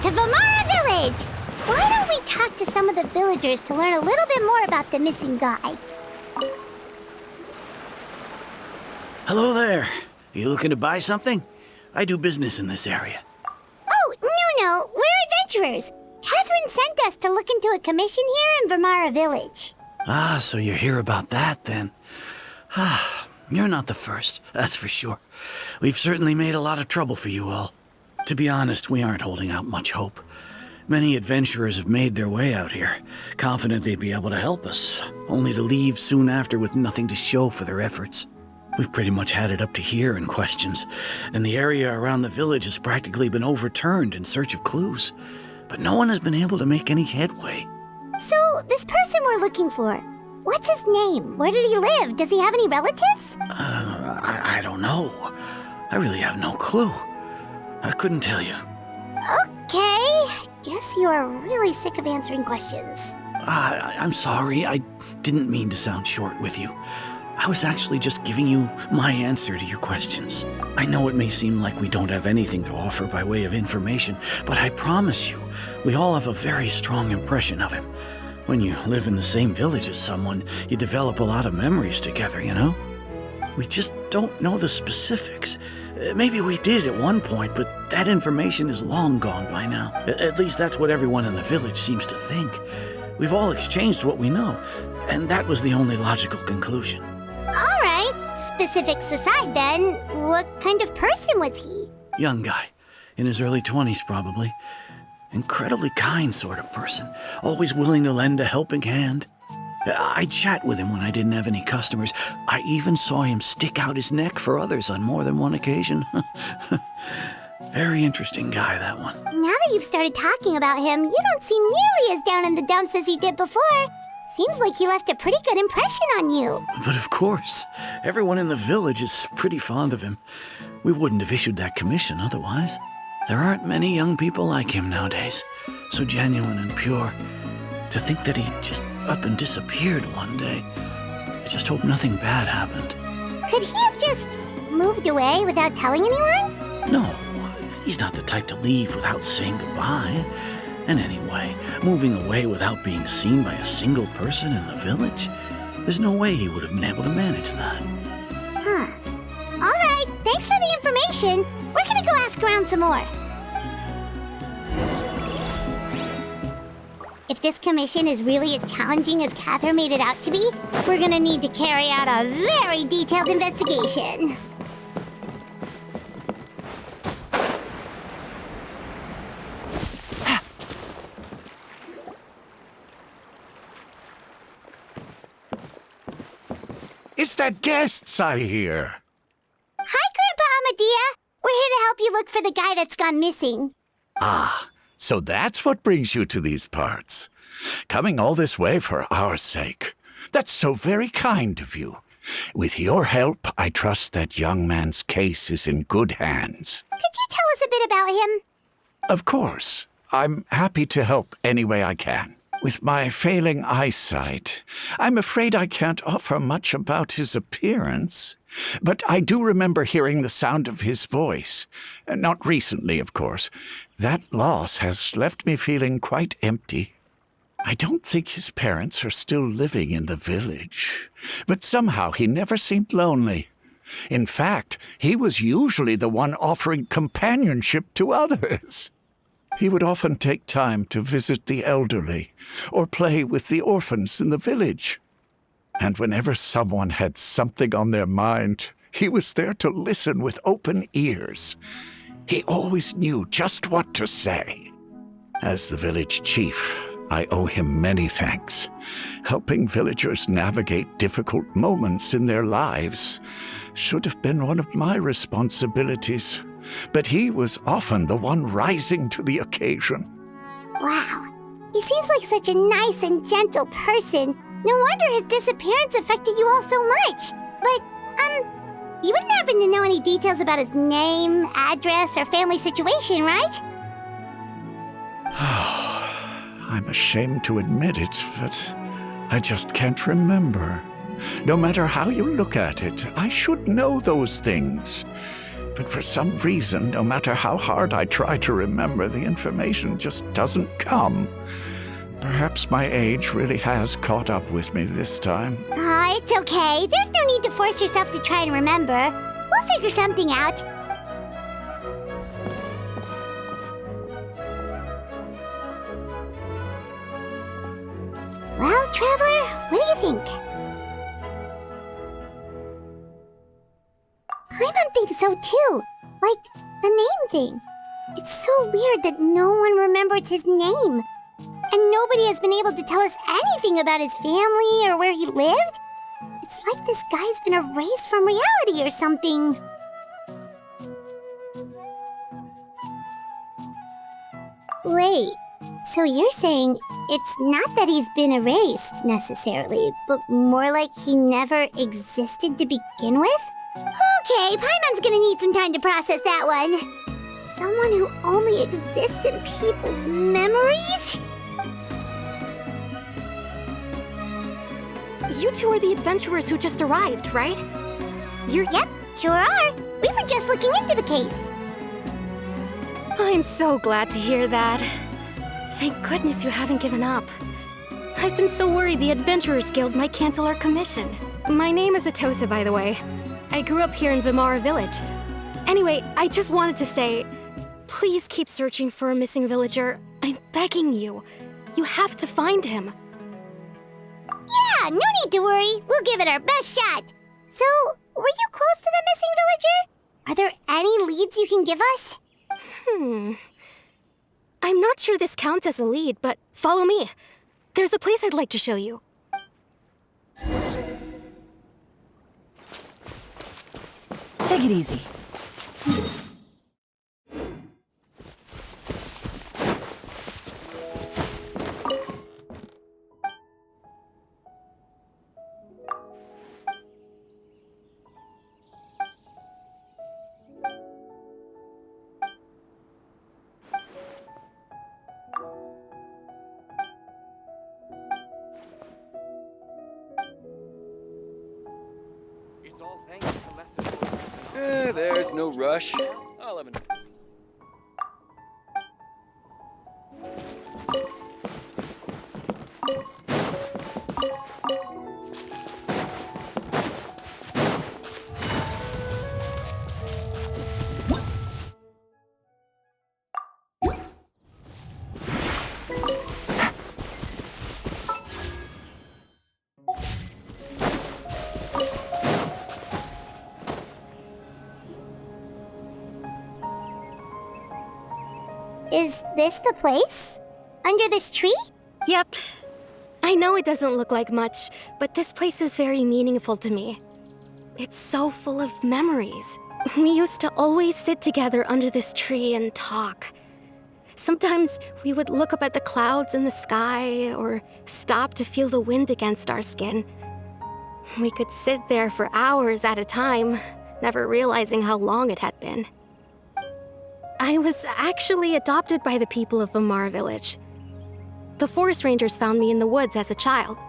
to Vamara Village! Why don't we talk to some of the villagers to learn a little bit more about the missing guy? Hello there. You looking to buy something? I do business in this area. Oh, no, we're adventurers. Catherine sent us to look into a commission here in Vamara Village. Ah, so you're here about that, then. Ah, you're not the first, that's for sure. We've certainly made a lot of trouble for you all. To be honest, we aren't holding out much hope. Many adventurers have made their way out here, confident they'd be able to help us, only to leave soon after with nothing to show for their efforts. We've pretty much had it up to here in questions, and the area around the village has practically been overturned in search of clues. But no one has been able to make any headway. So, this person we're looking for, what's his name? Where did he live? Does he have any relatives? I don't know. I really have no clue. I couldn't tell you. Okay, guess you are really sick of answering questions. I'm sorry, I didn't mean to sound short with you. I was actually just giving you my answer to your questions. I know it may seem like we don't have anything to offer by way of information, but I promise you, we all have a very strong impression of him. When you live in the same village as someone, you develop a lot of memories together, you know? We just don't know the specifics. Maybe we did at one point, but that information is long gone by now. At least that's what everyone in the village seems to think. We've all exchanged what we know, and that was the only logical conclusion. All right, specifics aside then, what kind of person was he? Young guy, in his early 20s probably. Incredibly kind sort of person, always willing to lend a helping hand. I'd chat with him when I didn't have any customers. I even saw him stick out his neck for others on more than one occasion. Very interesting guy, that one. Now that you've started talking about him, you don't seem nearly as down in the dumps as you did before. Seems like he left a pretty good impression on you. But of course, everyone in the village is pretty fond of him. We wouldn't have issued that commission otherwise. There aren't many young people like him nowadays, so genuine and pure. To think that he just up and disappeared one day. I just hope nothing bad happened. Could he have just moved away without telling anyone? No, he's not the type to leave without saying goodbye. And anyway, moving away without being seen by a single person in the village, there's no way he would have been able to manage that. Huh. All right, thanks for the information. We're gonna go ask around some more. If this commission is really as challenging as Catherine made it out to be, we're gonna need to carry out a very detailed investigation. It's the guests I hear. Hi, Grandpa Amadea. We're here to help you look for the guy that's gone missing. Ah, so that's what brings you to these parts. Coming all this way for our sake. That's so very kind of you. With your help, I trust that young man's case is in good hands. Could you tell us a bit about him? Of course. I'm happy to help any way I can. With my failing eyesight, I'm afraid I can't offer much about his appearance. But I do remember hearing the sound of his voice. Not recently, of course. That loss has left me feeling quite empty. I don't think his parents are still living in the village. But somehow he never seemed lonely. In fact, he was usually the one offering companionship to others. He would often take time to visit the elderly or play with the orphans in the village. And whenever someone had something on their mind, he was there to listen with open ears. He always knew just what to say. As the village chief, I owe him many thanks. Helping villagers navigate difficult moments in their lives should have been one of my responsibilities. But he was often the one rising to the occasion. Wow, he seems like such a nice and gentle person. No wonder his disappearance affected you all so much. But, you wouldn't happen to know any details about his name, address, or family situation, right? I'm ashamed to admit it, but I just can't remember. No matter how you look at it, I should know those things. but for some reason, no matter how hard I try to remember, the information just doesn't come. Perhaps my age really has caught up with me this time. It's okay. There's no need to force yourself to try and remember. We'll figure something out. Well, Traveler, what do you think? Paimon thinks so too. Like, the name thing. It's so weird that no one remembers his name. And nobody has been able to tell us anything about his family or where he lived. It's like this guy's been erased from reality or something. Wait, so you're saying it's not that he's been erased, necessarily, but more like he never existed to begin with? Okay, Paimon's gonna need some time to process that one. Someone who only exists in people's memories? You two are the adventurers who just arrived, right? Yep, sure are. We were just looking into the case. I'm so glad to hear that. Thank goodness you haven't given up. I've been so worried the Adventurers Guild might cancel our commission. My name is Atosa, by the way. I grew up here in Vimara Village. Anyway, I just wanted to say, please keep searching for a missing villager. I'm begging you. You have to find him. Yeah, no need to worry. We'll give it our best shot. So, were you close to the missing villager? Are there any leads you can give us? I'm not sure this counts as a lead, but follow me. There's a place I'd like to show you. Take it easy. There's no rush. I'll have an... Is this the place? Under this tree? Yep. I know it doesn't look like much, but this place is very meaningful to me. It's so full of memories. We used to always sit together under this tree and talk. Sometimes we would look up at the clouds in the sky or stop to feel the wind against our skin. We could sit there for hours at a time, never realizing how long it had been. I was actually adopted by the people of Vimara Village. The forest rangers found me in the woods as a child.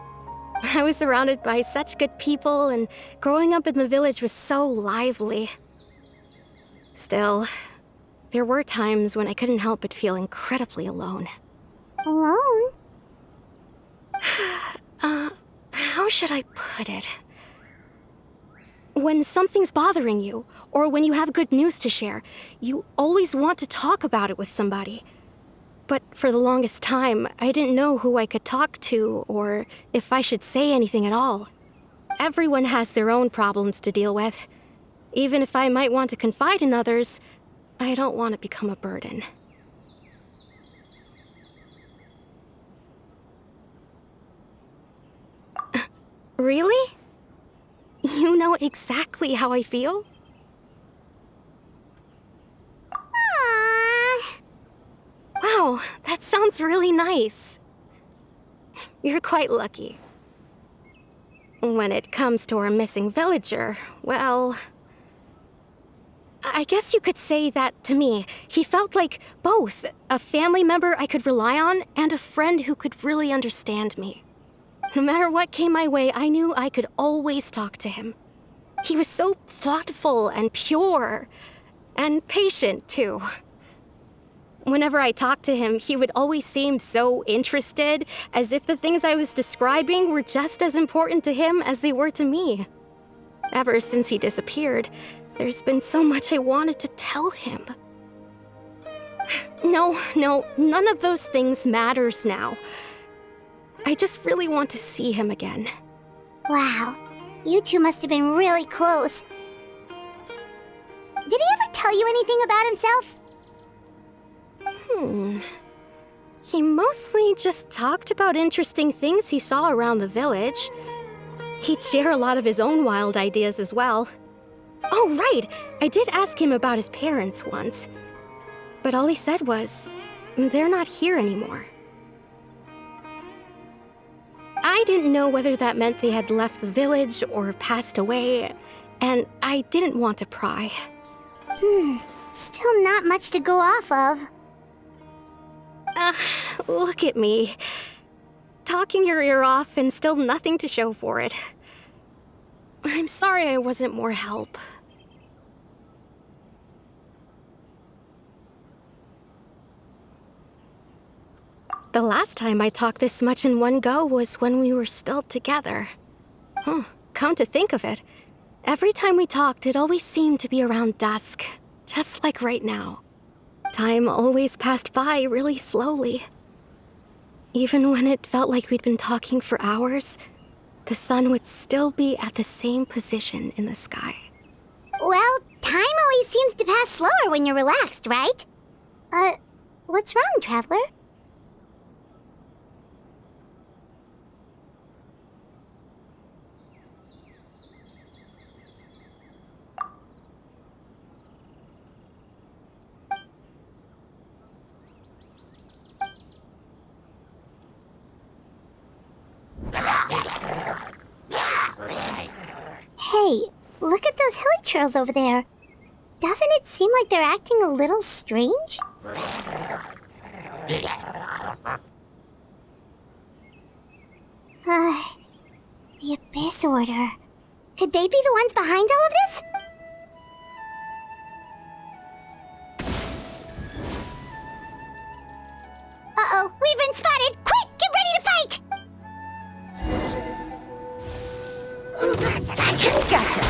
I was surrounded by such good people, and growing up in the village was so lively. Still, there were times when I couldn't help but feel incredibly alone. Alone? How should I put it? When something's bothering you, or when you have good news to share, you always want to talk about it with somebody. But for the longest time, I didn't know who I could talk to, or if I should say anything at all. Everyone has their own problems to deal with. Even if I might want to confide in others, I don't want to become a burden. Really? You know exactly how I feel? Aww. Wow, that sounds really nice. You're quite lucky. When it comes to our missing villager, well... I guess you could say that to me. He felt like both a family member I could rely on and a friend who could really understand me. No matter what came my way, I knew I could always talk to him. He was so thoughtful and pure. And patient, too. Whenever I talked to him, he would always seem so interested, as if the things I was describing were just as important to him as they were to me. Ever since he disappeared, there's been so much I wanted to tell him. No, none of those things matters now. I just really want to see him again. Wow, you two must have been really close. Did he ever tell you anything about himself? He mostly just talked about interesting things he saw around the village. He'd share a lot of his own wild ideas as well. Oh, right! I did ask him about his parents once. But all he said was, they're not here anymore. I didn't know whether that meant they had left the village or passed away, and I didn't want to pry. Still not much to go off of. Look at me. Talking your ear off and still nothing to show for it. I'm sorry I wasn't more help. The last time I talked this much in one go was when we were still together. Come to think of it, every time we talked, it always seemed to be around dusk, just like right now. Time always passed by really slowly. Even when it felt like we'd been talking for hours, the sun would still be at the same position in the sky. Well, time always seems to pass slower when you're relaxed, right? What's wrong, Traveler? Hey, look at those hilly churls over there. Doesn't it seem like they're acting a little strange? The Abyss Order. Could they be the ones behind all of this? Uh-oh, we've been spotted! Quick, get ready to fight! Gotcha.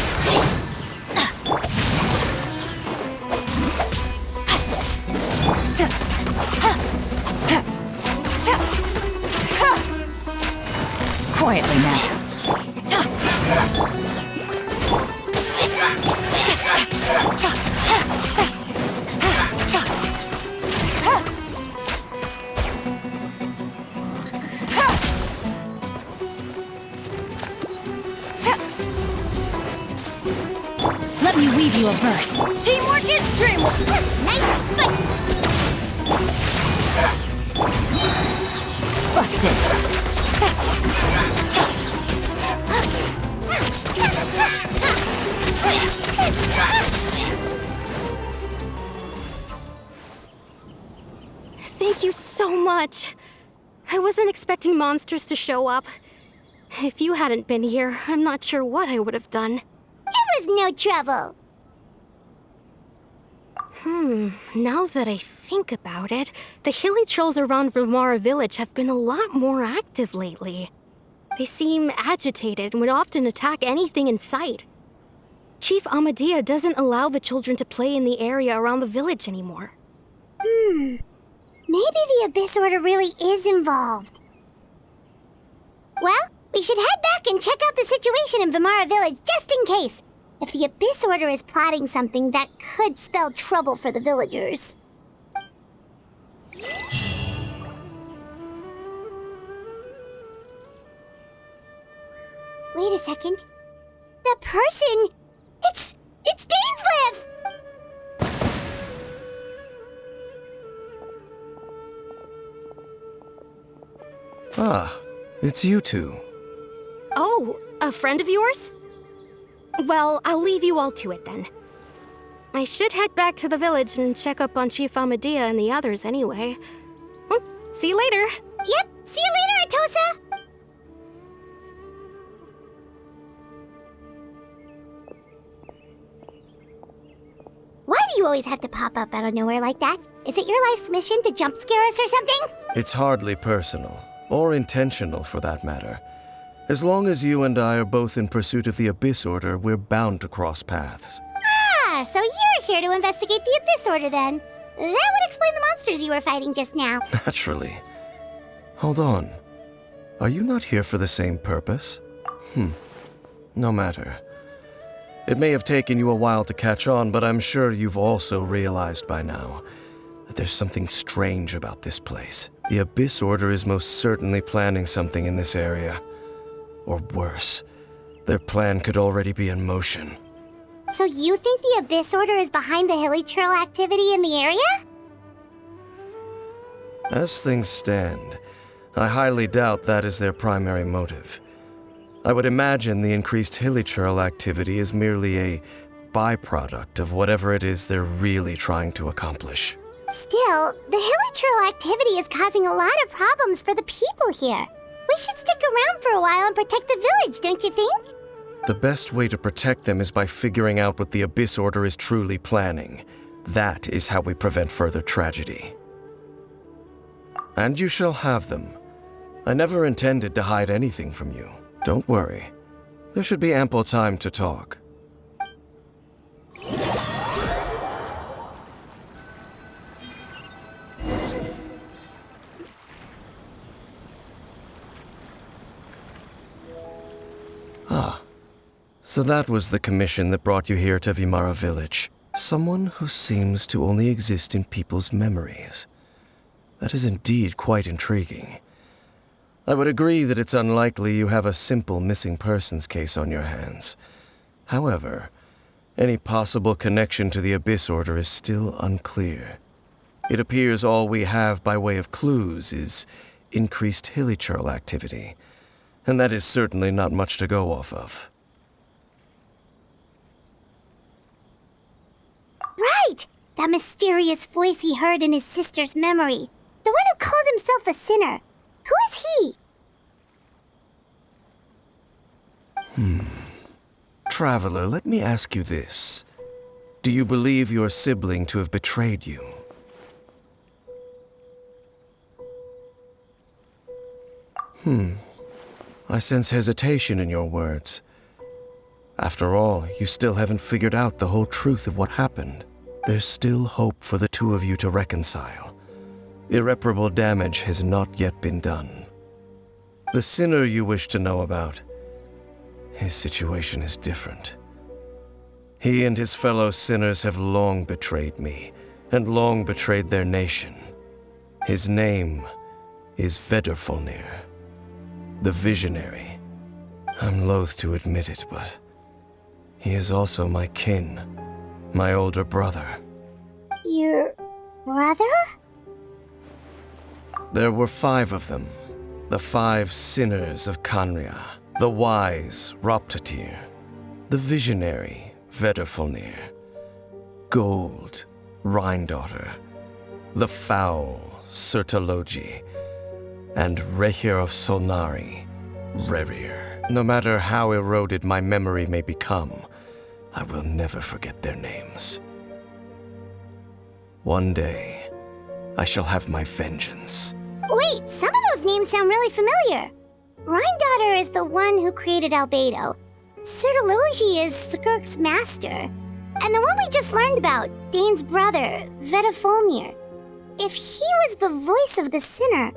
Quietly now. Let me weave you a verse. Teamwork is dreamwork! Nice split! Busted. Thank you so much. I wasn't expecting monsters to show up. If you hadn't been here, I'm not sure what I would have done. It was no trouble. Now that I think about it, the hilly trolls around Vimara village have been a lot more active lately. They seem agitated and would often attack anything in sight. Chief Amadea doesn't allow the children to play in the area around the village anymore. Maybe the Abyss Order really is involved. Well, we should head back and check out the situation in Vimara village just in case. If the Abyss Order is plotting something that could spell trouble for the villagers. Wait a second. The person... It's Dainslev! Ah, it's you two. Oh, a friend of yours? Well, I'll leave you all to it then. I should head back to the village and check up on Chief Amadea and the others anyway. Well, see you later. Yep, see you later, Atosa! Why do you you always have to pop up out of nowhere like that? Is it your life's mission to jump scare us or something? It's hardly personal, or intentional for that matter. As long as you and I are both in pursuit of the Abyss Order, we're bound to cross paths. Ah, so you're here to investigate the Abyss Order then. That would explain the monsters you were fighting just now. Naturally. Hold on. Are you not here for the same purpose? No matter. It may have taken you a while to catch on, but I'm sure you've also realized by now that there's something strange about this place. The Abyss Order is most certainly planning something in this area. Or worse, their plan could already be in motion. So you think the Abyss Order is behind the hilly trail activity in the area? As things stand, I highly doubt that is their primary motive. I would imagine the increased hilichurl activity is merely a byproduct of whatever it is they're really trying to accomplish. Still, the hilichurl activity is causing a lot of problems for the people here. We should stick around for a while and protect the village, don't you think? The best way to protect them is by figuring out what the Abyss Order is truly planning. That is how we prevent further tragedy. And you shall have them. I never intended to hide anything from you. Don't worry. There should be ample time to talk. So that was the commission that brought you here to Vimara Village. Someone who seems to only exist in people's memories. That is indeed quite intriguing. I would agree that it's unlikely you have a simple missing persons case on your hands. However, any possible connection to the Abyss Order is still unclear. It appears all we have by way of clues is increased hilichurl activity, and that is certainly not much to go off of. Right! That mysterious voice he heard in his sister's memory. The one who called himself a sinner. Who is he? Traveler, let me ask you this. Do you believe your sibling to have betrayed you? I sense hesitation in your words. After all, you still haven't figured out the whole truth of what happened. There's still hope for the two of you to reconcile. Irreparable damage has not yet been done. The sinner you wish to know about, his situation is different. He and his fellow sinners have long betrayed me, and long betrayed their nation. His name is Vedrfolnir, the Visionary. I'm loath to admit it, but he is also my kin, my older brother. Your brother? There were 5 of them, the 5 sinners of Kanria, the wise Roptatir, the visionary Vedrfolnir, Gold Rhindaughter, the foul Sertalogi, and Rehir of Solnari, Rerir. No matter how eroded my memory may become, I will never forget their names. One day, I shall have my vengeance. Wait, some of those names sound really familiar. Rhindaughter is the one who created Albedo. Sertalogi is Skirk's master. And the one we just learned about, Dane's brother, Vedrfolnir. If he was the voice of the sinner,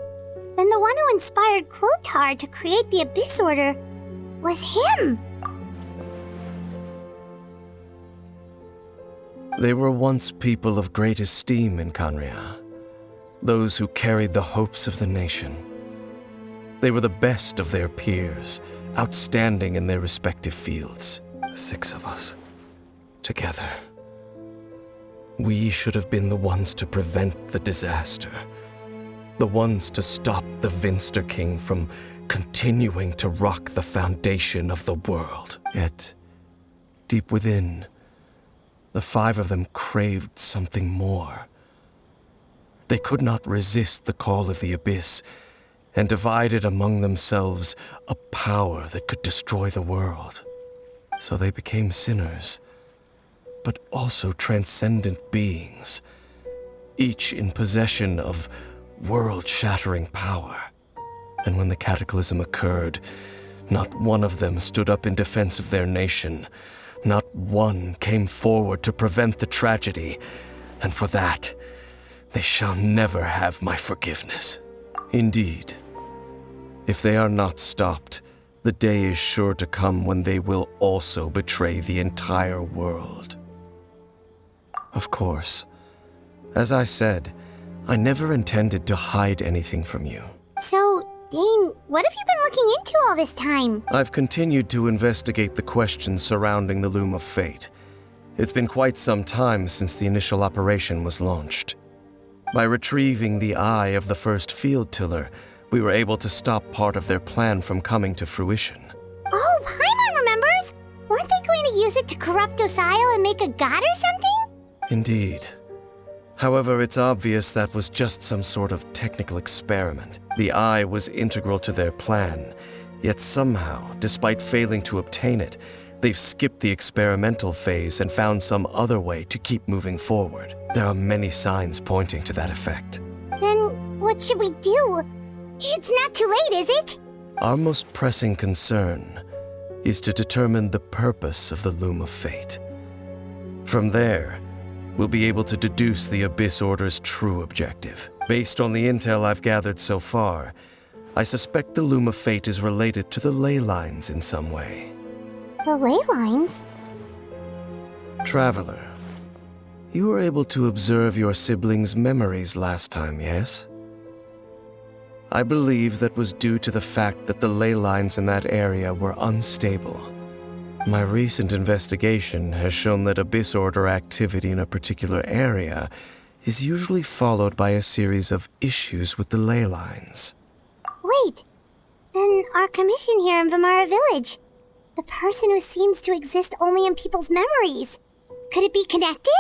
then the one who inspired Clothar to create the Abyss Order was him. They were once people of great esteem in Kanria, those who carried the hopes of the nation. They were the best of their peers, outstanding in their respective fields. 6 of us, together. We should have been the ones to prevent the disaster, the ones to stop the Vinster King from continuing to rock the foundation of the world. Yet, deep within, the 5 of them craved something more. They could not resist the call of the Abyss, and divided among themselves a power that could destroy the world. So they became sinners, but also transcendent beings, each in possession of world-shattering power. And when the cataclysm occurred, not one of them stood up in defense of their nation. Not one came forward to prevent the tragedy, and for that, they shall never have my forgiveness. Indeed, if they are not stopped, the day is sure to come when they will also betray the entire world. Of course, as I said, I never intended to hide anything from you. So, Dane, what have you been looking into all this time? I've continued to investigate the questions surrounding the Loom of Fate. It's been quite some time since the initial operation was launched. By retrieving the eye of the first field tiller, we were able to stop part of their plan from coming to fruition. Oh, Paimon remembers! Weren't they going to use it to corrupt Osial and make a god or something? Indeed. However, it's obvious that was just some sort of technical experiment. The eye was integral to their plan, yet somehow, despite failing to obtain it, they've skipped the experimental phase and found some other way to keep moving forward. There are many signs pointing to that effect. Then what should we do? It's not too late, is it? Our most pressing concern is to determine the purpose of the Loom of Fate. From there, we'll be able to deduce the Abyss Order's true objective. Based on the intel I've gathered so far, I suspect the Loom of Fate is related to the ley lines in some way. The ley lines? Traveler, you were able to observe your siblings' memories last time, yes? I believe that was due to the fact that the ley lines in that area were unstable. My recent investigation has shown that Abyss Order activity in a particular area is usually followed by a series of issues with the ley lines. Wait, then our commission here in Vimara Village, the person who seems to exist only in people's memories, could it be connected?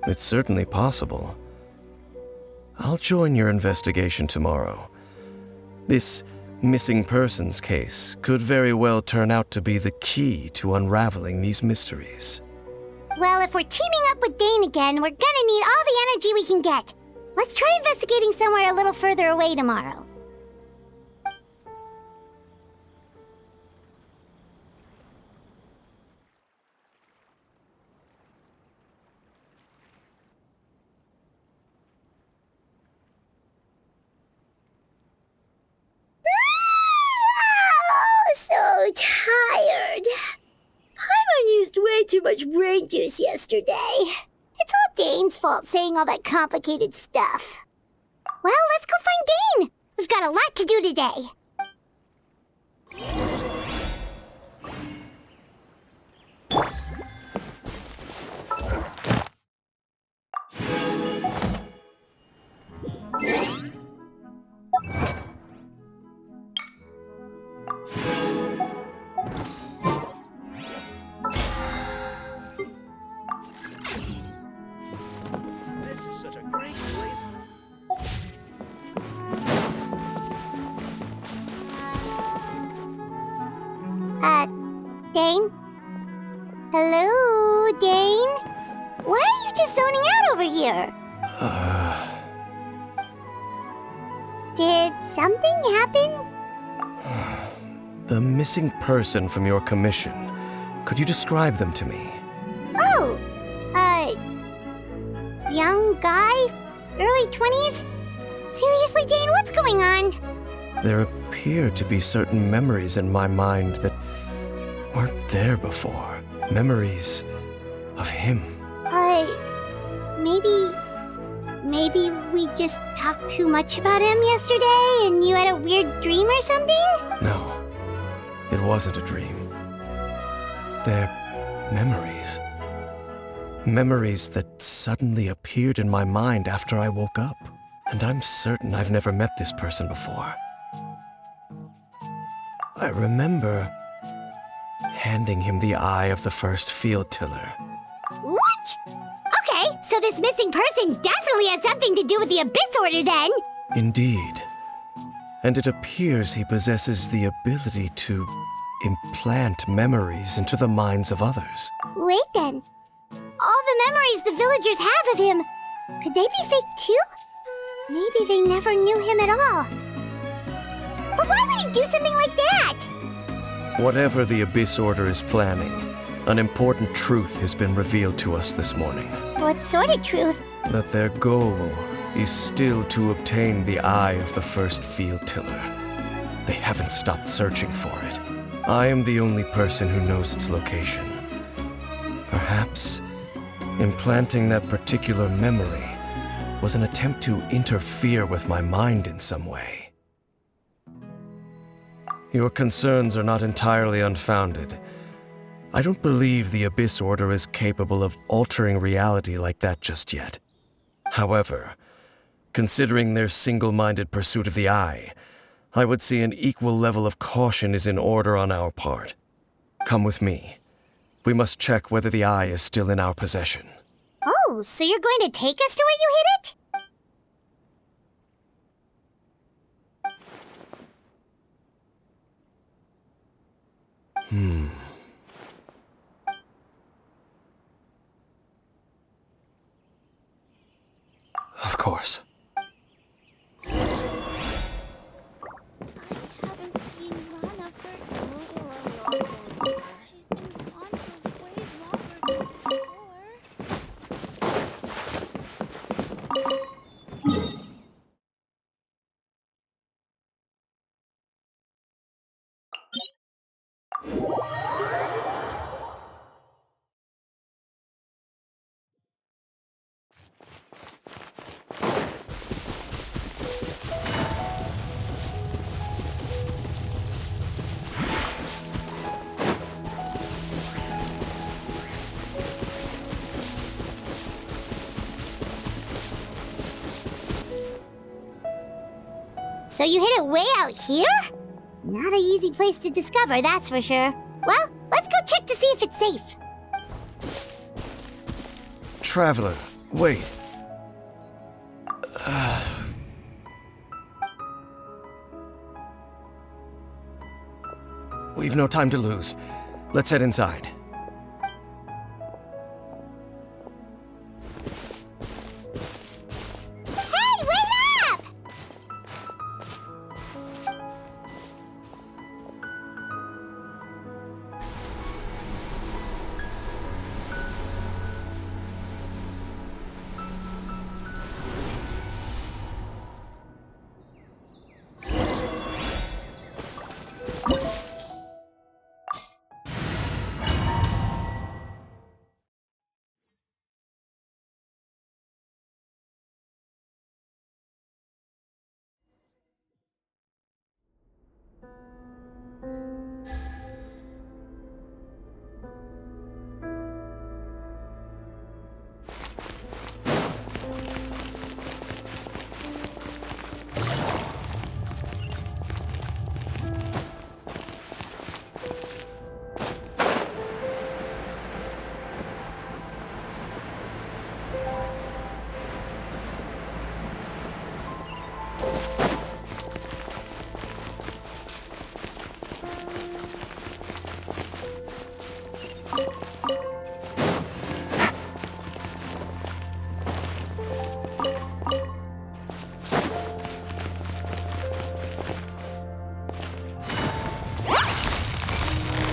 It's certainly possible. I'll join your investigation tomorrow. This missing persons case could very well turn out to be the key to unraveling these mysteries. Well, if we're teaming up with Dane again, we're gonna need all the energy we can get. Let's try investigating somewhere a little further away tomorrow. So tired. Paimon used way too much brain juice yesterday. It's all Dane's fault saying all that complicated stuff. Well, let's go find Dane. We've got a lot to do today. Dane? Hello, Dane? Why are you just zoning out over here? Did something happen? The missing person from your commission. Could you describe them to me? Oh, young guy? Early 20s? Seriously, Dane, what's going on? There appear to be certain memories in my mind that weren't there before. Memories of him. Maybe we just talked too much about him yesterday and you had a weird dream or something? No, it wasn't a dream. They're memories. Memories that suddenly appeared in my mind after I woke up. And I'm certain I've never met this person before. I remember handing him the eye of the first field tiller. What? Okay, so this missing person definitely has something to do with the Abyss Order then. Indeed. and it appears he possesses the ability to implant memories into the minds of others. Wait then. All the memories the villagers have of him, could they be fake too? Maybe they never knew him at all. But why would he do something like that? Whatever the Abyss Order is planning, an important truth has been revealed to us this morning. What sort of truth? That their goal is still to obtain the eye of the first field tiller. They haven't stopped searching for it. I am the only person who knows its location. Perhaps implanting that particular memory was an attempt to interfere with my mind in some way. Your concerns are not entirely unfounded. I don't believe the Abyss Order is capable of altering reality like that just yet. However, considering their single-minded pursuit of the Eye, I would say an equal level of caution is in order on our part. Come with me. We must check whether the Eye is still in our possession. Oh, so you're going to take us to where you hid it? Of course. I haven't seen Lana for She's been gone for way longer than before. So you hid it way out here? Not an easy place to discover, that's for sure. Well, let's go check to see if it's safe. Traveler, wait. We've no time to lose. Let's head inside. Hey, wait up!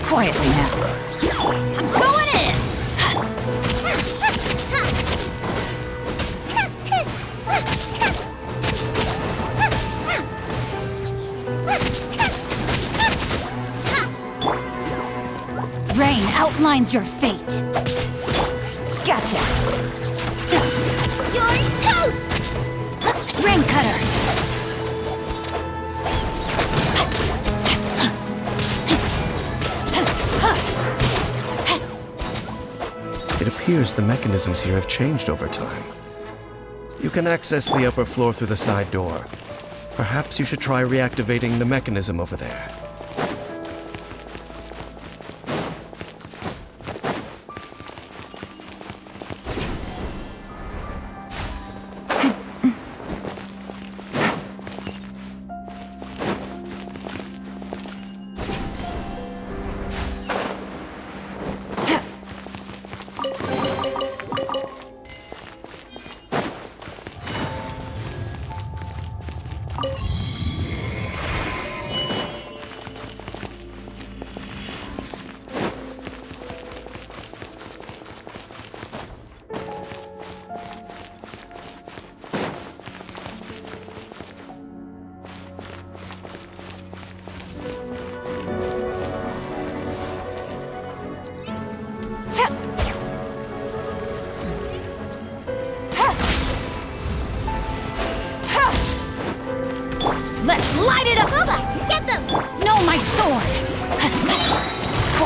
Quietly now. I'm going in! Rain outlines your fate. Gotcha. You're toast! Rain cutter. It appears the mechanisms here have changed over time. You can access the upper floor through the side door. Perhaps you should try reactivating the mechanism over there.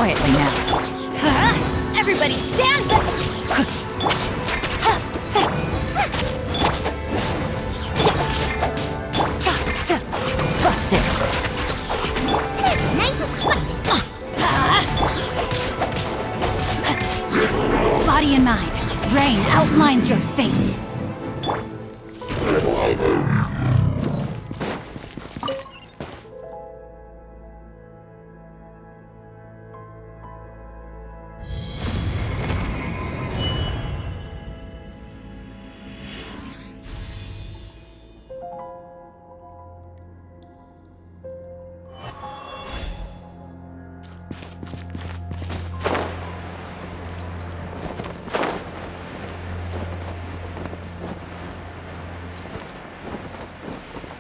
Quietly now. Everybody stand back! Busted. Nice and swift. Body and mind. Rain outlines your fate.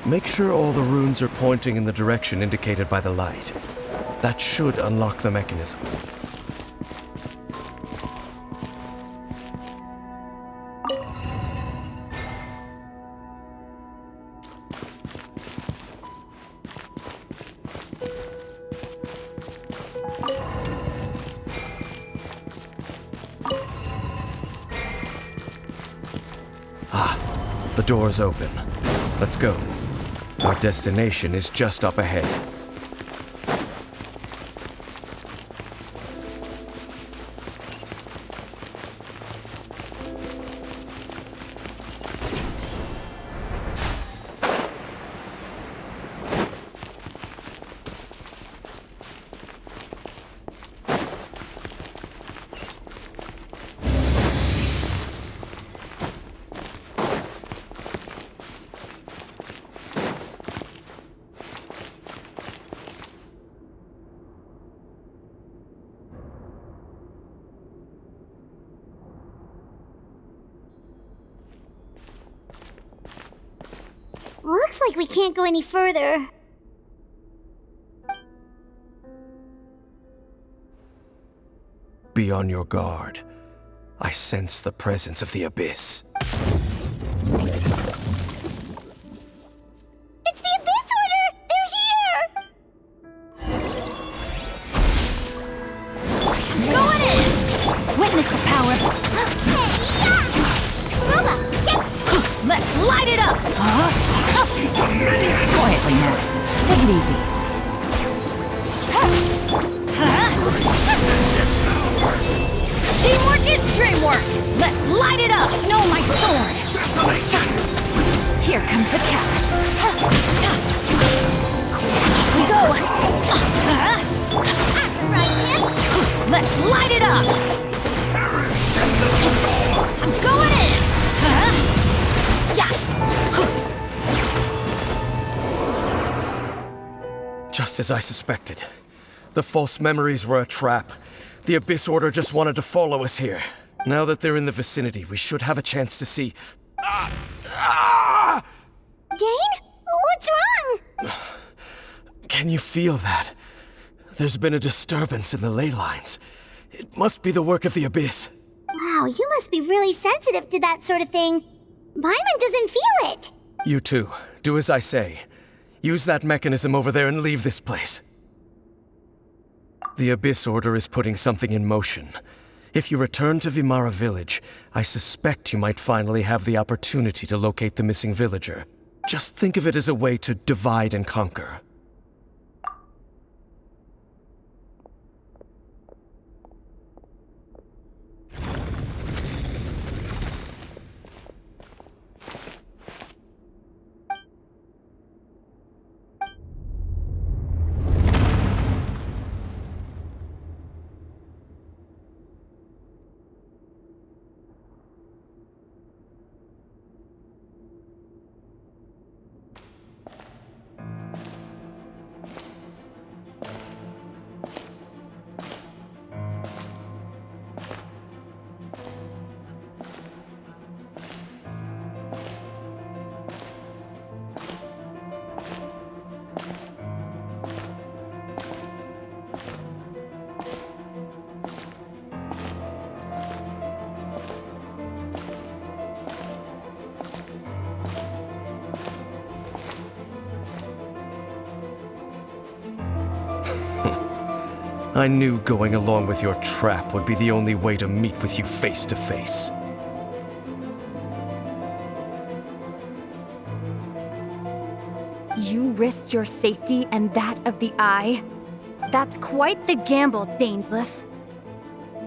Make sure all the runes are pointing in the direction indicated by the light. That should unlock the mechanism. Ah, the door's open. Let's go. Our destination is just up ahead. Looks like we can't go any further. Be on your guard. I sense the presence of the abyss. It's the Abyss Order! They're here! Going in! Witness the power. Glava, get... Let's light it up! Quietly now. Take it easy. Teamwork is dreamwork! Let's light it up! No, my sword! Here comes the catch. We go! Right, man. Let's light it up! I'm going in! Just as I suspected. The false memories were a trap. The Abyss Order just wanted to follow us here. Now that they're in the vicinity, we should have a chance to see... Dane? What's wrong? Can you feel that? There's been a disturbance in the ley lines. It must be the work of the Abyss. Wow, you must be really sensitive to that sort of thing. Paimon doesn't feel it. You too. Do as I say. Use that mechanism over there and leave this place. The Abyss Order is putting something in motion. If you return to Vimara Village, I suspect you might finally have the opportunity to locate the missing villager. Just think of it as a way to divide and conquer. I knew going along with your trap would be the only way to meet with you face to face. You risked your safety and that of the Eye? That's quite the gamble, Dainsleif.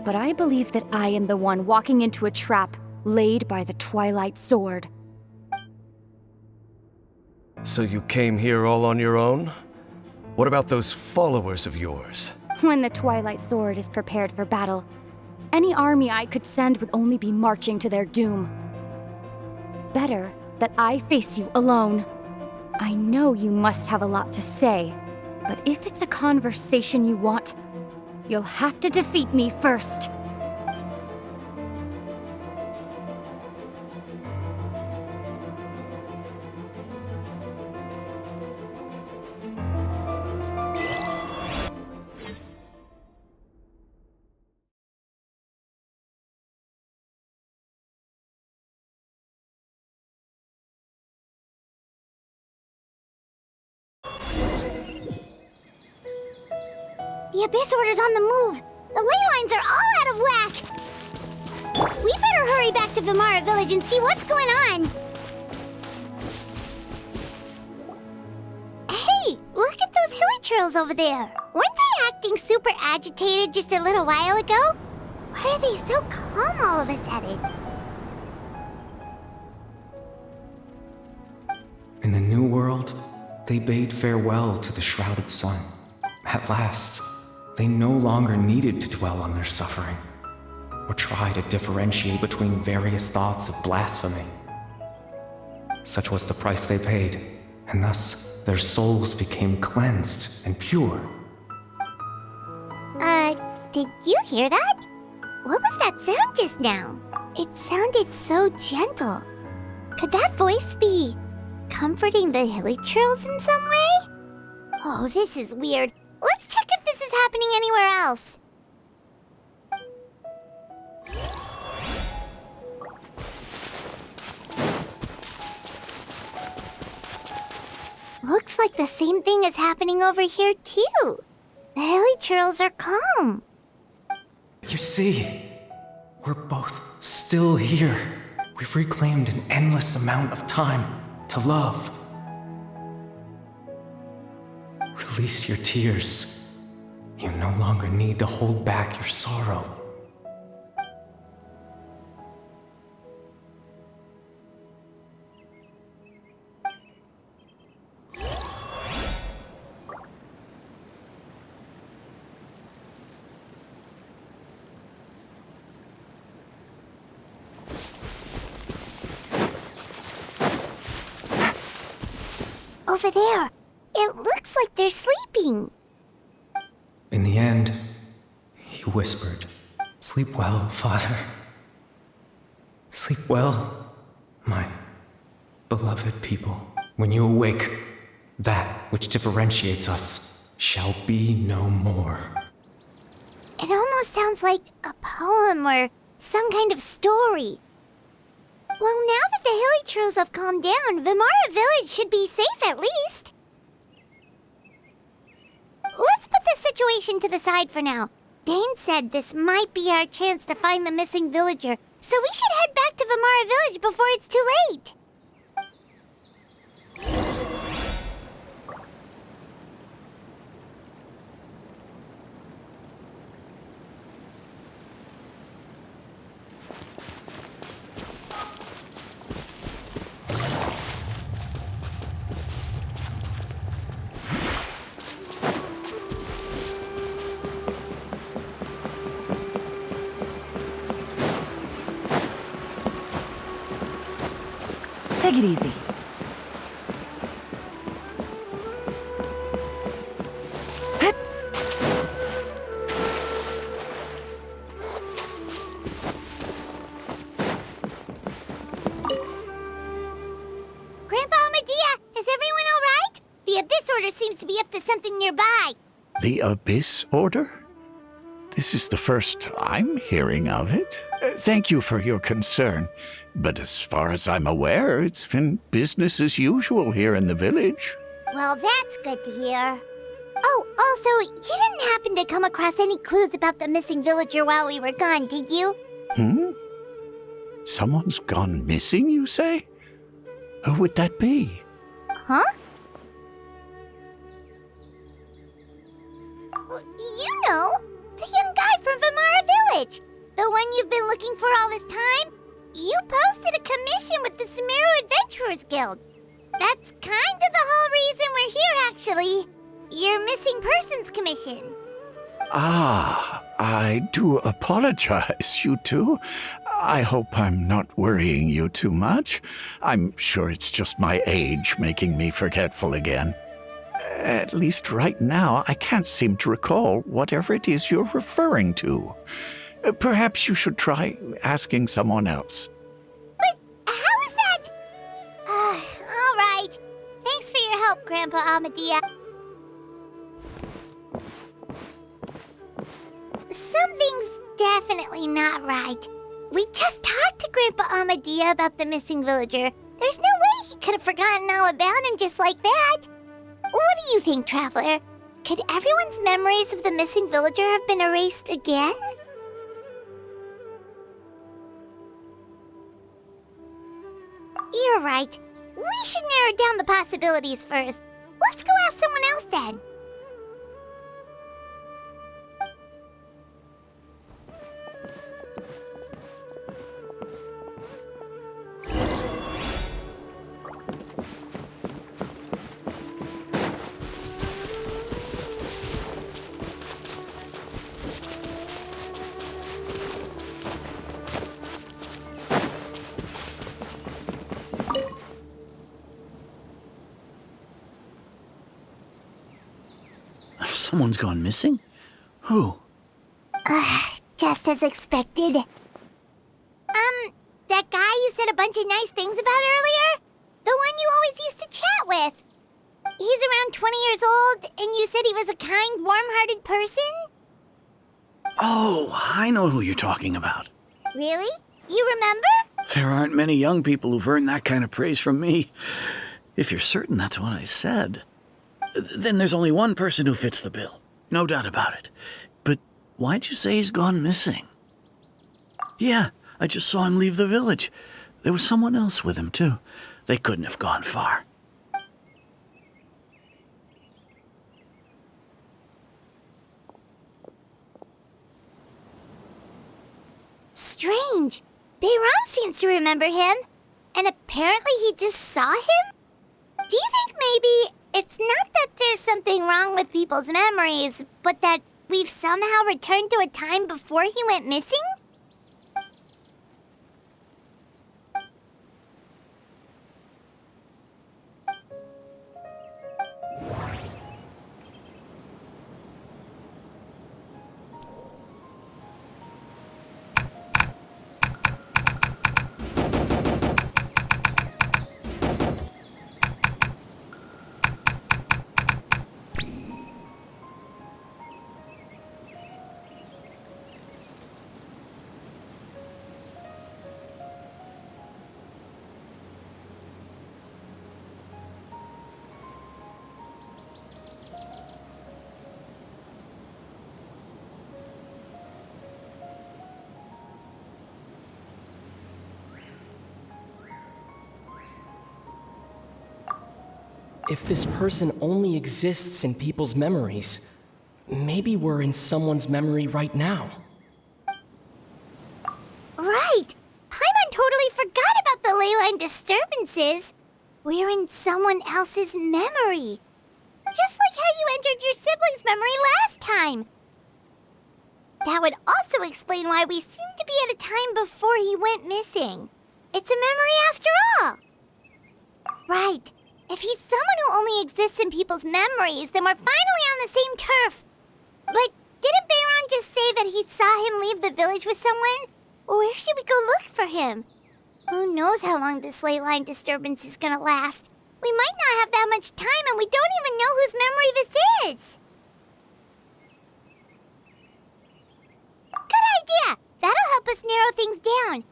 But I believe that I am the one walking into a trap laid by the Twilight Sword. So you came here all on your own? What about those followers of yours? When the Twilight Sword is prepared for battle, any army I could send would only be marching to their doom. Better that I face you alone. I know you must have a lot to say, but if it's a conversation you want, you'll have to defeat me first. The Abyss Order's on the move! The ley lines are all out of whack! We better hurry back to Vimara Village and see what's going on! Hey! Look at those hilichurls over there! Weren't they acting super agitated just a little while ago? Why are they so calm all of a sudden? In the New World, they bade farewell to the shrouded sun. At last, they no longer needed to dwell on their suffering, or try to differentiate between various thoughts of blasphemy. Such was the price they paid, and thus their souls became cleansed and pure. Did you hear that? What was that sound just now? It sounded so gentle. Could that voice be comforting the hilichurls in some way? Oh, this is weird. Let's check if this is happening anywhere else. Looks like the same thing is happening over here too. The hilichurls are calm. You see, we're both still here. We've reclaimed an endless amount of time to love. Release your tears. You no longer need to hold back your sorrow. Over there. It looks like they're sleeping. In the end, he whispered, "Sleep well, Father. Sleep well, my beloved people. When you awake, that which differentiates us shall be no more." It almost sounds like a poem or some kind of story. Well, now that the hilichurls have calmed down, Vimara Village should be safe at least. Let's put this situation to the side for now. Dane said this might be our chance to find the missing villager, so we should head back to Vimara Village before it's too late. Take it easy. Grandpa Medea, is everyone all right? The Abyss Order seems to be up to something nearby. The Abyss Order? This is the first I'm hearing of it. Thank you for your concern, but as far as I'm aware, it's been business as usual here in the village. Well, that's good to hear. Oh, also, you didn't happen to come across any clues about the missing villager while we were gone, did you? Someone's gone missing, you say? Who would that be? Huh? You know, the young guy from Vamara Village. The one you've been looking for all this time. You posted a commission with the Sumeru Adventurers Guild. That's kind of the whole reason we're here, actually. Your missing persons commission. Ah, I do apologize, you two. I hope I'm not worrying you too much. I'm sure it's just my age making me forgetful again. At least right now, I can't seem to recall whatever it is you're referring to. Perhaps you should try asking someone else. But how is that? All right. Thanks for your help, Grandpa Amadia. Something's definitely not right. We just talked to Grandpa Amadia about the missing villager. There's no way he could have forgotten all about him just like that. What do you think, Traveler? Could everyone's memories of the missing villager have been erased again? You're right. We should narrow down the possibilities first. Let's go ask someone else then. Someone's gone missing? Who? Just as expected. That guy you said a bunch of nice things about earlier? The one you always used to chat with. He's around 20 years old, and you said he was a kind, warm-hearted person? Oh, I know who you're talking about. Really? You remember? There aren't many young people who've earned that kind of praise from me. If you're certain that's what I said, then there's only one person who fits the bill. No doubt about it. But why'd you say he's gone missing? Yeah, I just saw him leave the village. There was someone else with him, too. They couldn't have gone far. Strange. Bayram seems to remember him. And apparently he just saw him? Do you think maybe it's not that there's something wrong with people's memories, but that we've somehow returned to a time before he went missing? If this person only exists in people's memories, maybe we're in someone's memory right now. Right! Paimon totally forgot about the ley line disturbances. We're in someone else's memory. Just like how you entered your sibling's memory last time. That would also explain why we seem to be at a time before he went missing. It's a memory after all. Right. If he's someone who only exists in people's memories, then we're finally on the same turf. But didn't Bayron just say that he saw him leave the village with someone? Where should we go look for him? Who knows how long this ley line disturbance is gonna last? We might not have that much time, and we don't even know whose memory this is. Good idea! That'll help us narrow things down.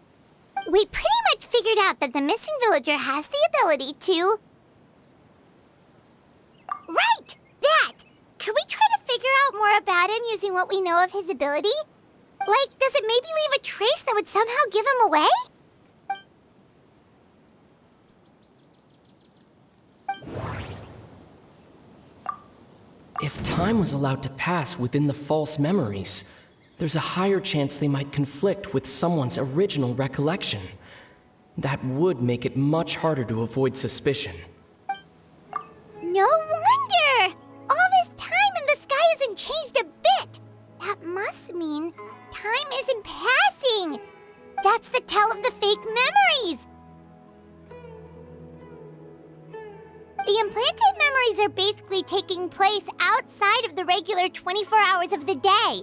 We pretty much figured out that the missing villager has the ability to... Right! That! Could we try to figure out more about him using what we know of his ability? Like, does it maybe leave a trace that would somehow give him away? If time was allowed to pass within the false memories, there's a higher chance they might conflict with someone's original recollection. That would make it much harder to avoid suspicion. No wonder! All this time and the sky hasn't changed a bit! That must mean time isn't passing! That's the tell of the fake memories! The implanted memories are basically taking place outside of the regular 24 hours of the day.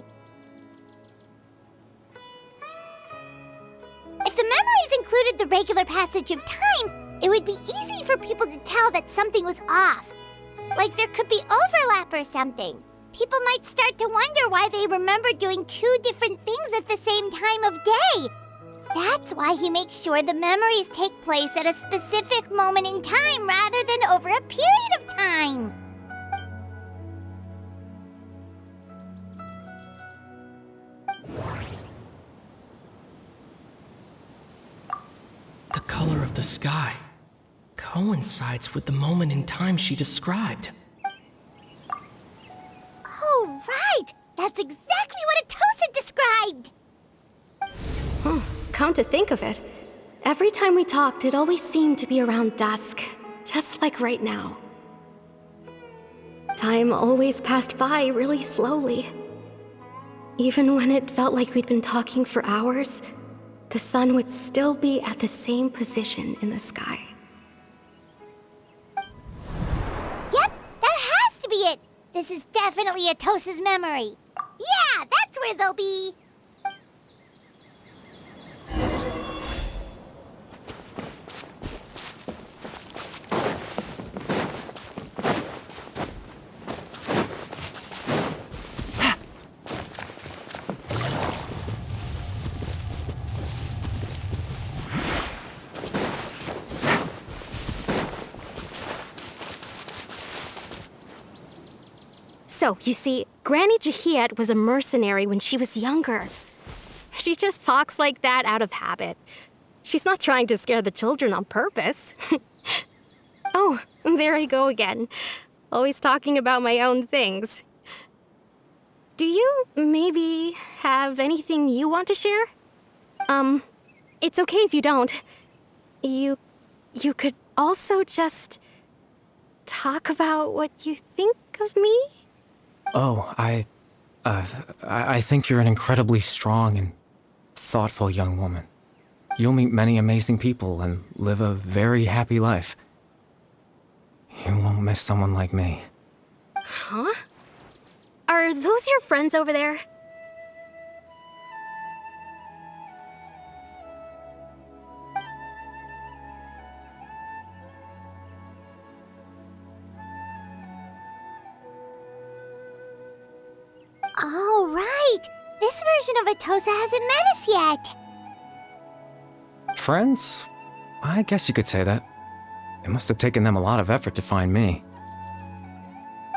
If the memories included the regular passage of time, it would be easy for people to tell that something was off. Like there could be overlap or something. People might start to wonder why they remember doing two different things at the same time of day. That's why he makes sure the memories take place at a specific moment in time rather than over a period of time. The color of the sky coincides with the moment in time she described. Oh, right! That's exactly what Atosa described! Come to think of it, every time we talked, it always seemed to be around dusk, just like right now. Time always passed by really slowly. Even when it felt like we'd been talking for hours, the sun would still be at the same position in the sky. Yep, that has to be it! This is definitely Atosa's memory. Yeah, that's where they'll be! So, you see, Granny Jahiet was a mercenary when she was younger. She just talks like that out of habit. She's not trying to scare the children on purpose. Oh, there I go again. Always talking about my own things. Do you maybe have anything you want to share? It's okay if you don't. You could also just talk about what you think of me? Oh, I think you're an incredibly strong and thoughtful young woman. You'll meet many amazing people and live a very happy life. You won't miss someone like me. Huh? Are those your friends over there? Oh, right! This version of Atosa hasn't met us yet! Friends? I guess you could say that. It must have taken them a lot of effort to find me.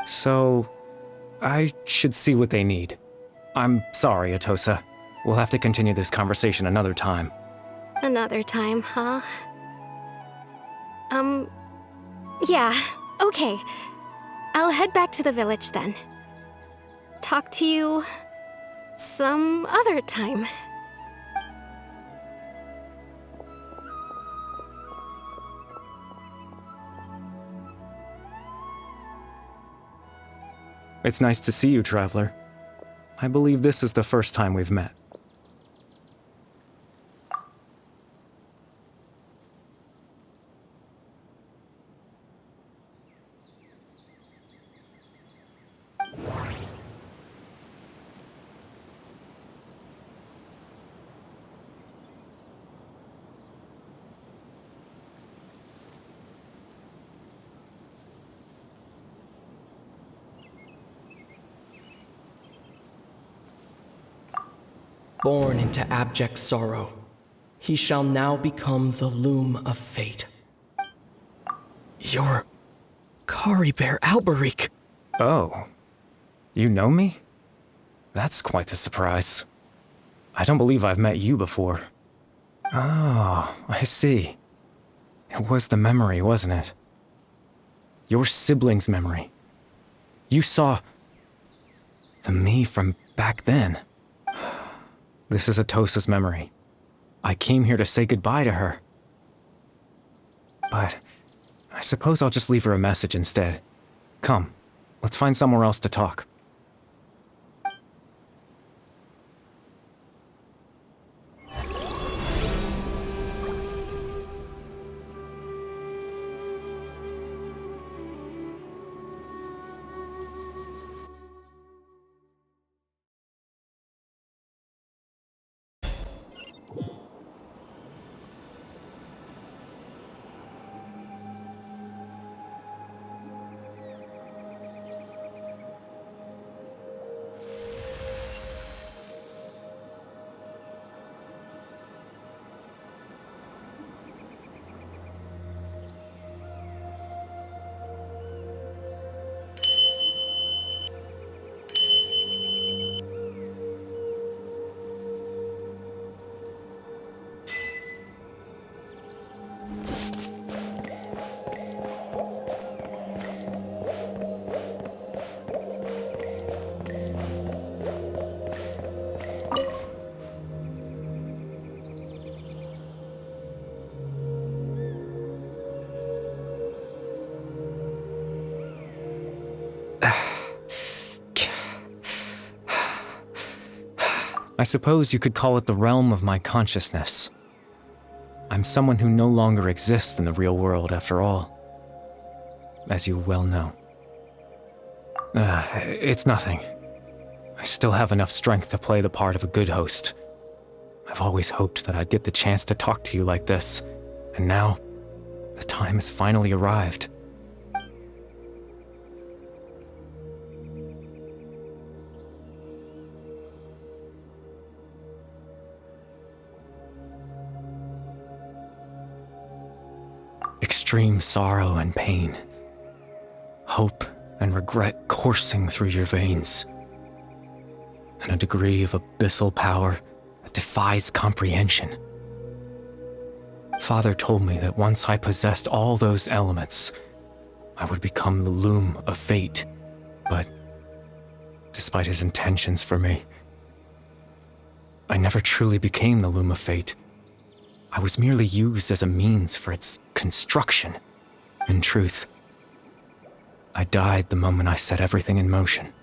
So, I should see what they need. I'm sorry, Atosa. We'll have to continue this conversation another time. Another time, huh? Yeah, okay. I'll head back to the village then. Talk to you some other time. It's nice to see you, Traveler. I believe this is the first time we've met. Born into abject sorrow, he shall now become the loom of fate. You're Kari Bear Alberic. Oh, You know me? That's quite the surprise. I don't believe I've met you before. Oh, I see. It was the memory, wasn't it? Your sibling's memory. You saw the me from back then. This is Atosa's memory. I came here to say goodbye to her. But I suppose I'll just leave her a message instead. Come, let's find somewhere else to talk. I suppose you could call it the realm of my consciousness. I'm someone who no longer exists in the real world, after all. As you well know. It's nothing. I still have enough strength to play the part of a good host. I've always hoped that I'd get the chance to talk to you like this, and now, the time has finally arrived. Extreme sorrow and pain, hope and regret coursing through your veins, and a degree of abyssal power that defies comprehension. Father told me that once I possessed all those elements, I would become the loom of fate, but despite his intentions for me, I never truly became the loom of fate. I was merely used as a means for its construction. In truth, I died the moment I set everything in motion.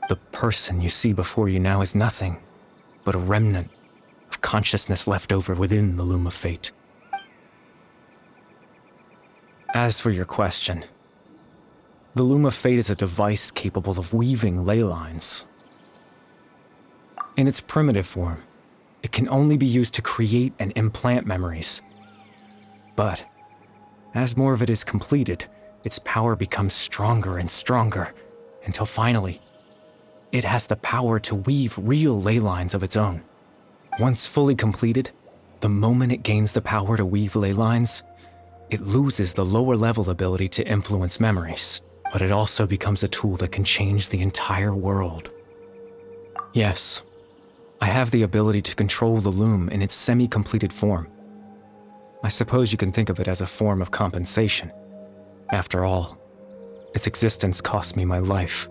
The person you see before you now is nothing but a remnant of consciousness left over within the loom of fate. As for your question, the loom of fate is a device capable of weaving ley lines. In its primitive form, it can only be used to create and implant memories. But, as more of it is completed, its power becomes stronger and stronger, until finally, it has the power to weave real ley lines of its own. Once fully completed, the moment it gains the power to weave ley lines, it loses the lower level ability to influence memories, but it also becomes a tool that can change the entire world. Yes, I have the ability to control the loom in its semi-completed form. I suppose you can think of it as a form of compensation. After all, its existence cost me my life.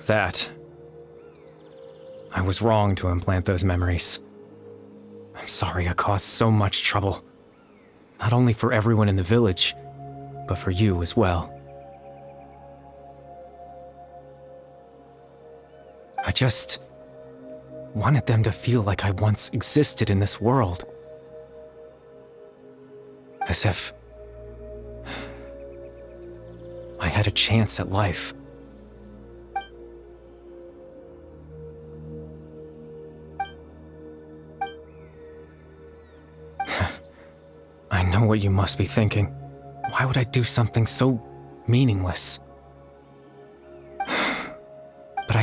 That. I was wrong to implant those memories. I'm sorry I caused so much trouble. Not only for everyone in the village, but for you as well. I just wanted them to feel like I once existed in this world. As if I had a chance at life. I know what you must be thinking. Why would I do something so meaningless? But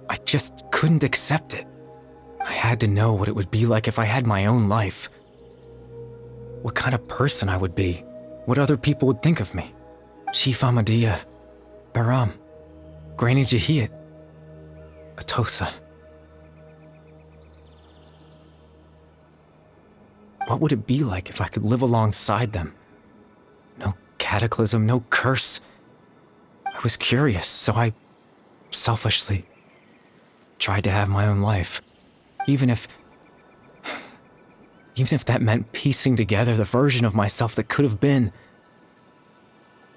I just couldn't accept it. I had to know what it would be like if I had my own life. What kind of person I would be. What other people would think of me. Chief Ahmadiyya, Baram, Granny Jahiyat, Atosa. What would it be like if I could live alongside them? No cataclysm, no curse. I was curious, so I selfishly tried to have my own life. Even if that meant piecing together the version of myself that could have been.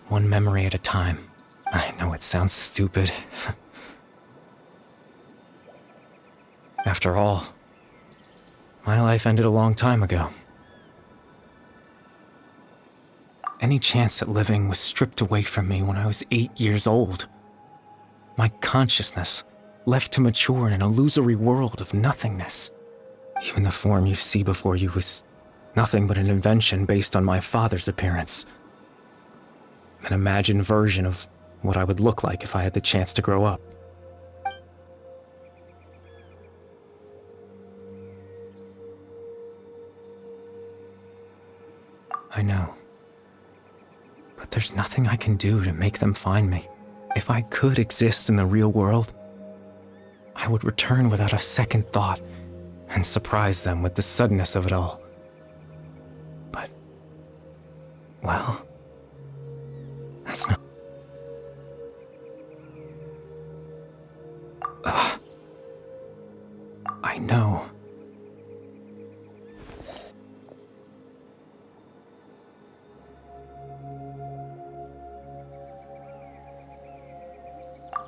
One memory at a time. I know it sounds stupid. After all, my life ended a long time ago. Any chance at living was stripped away from me when I was 8 years old. My consciousness left to mature in an illusory world of nothingness. Even the form you see before you was nothing but an invention based on my father's appearance. An imagined version of what I would look like if I had the chance to grow up. I know. But there's nothing I can do to make them find me. If I could exist in the real world, I would return without a second thought and surprise them with the suddenness of it all. But, well, that's not... I know.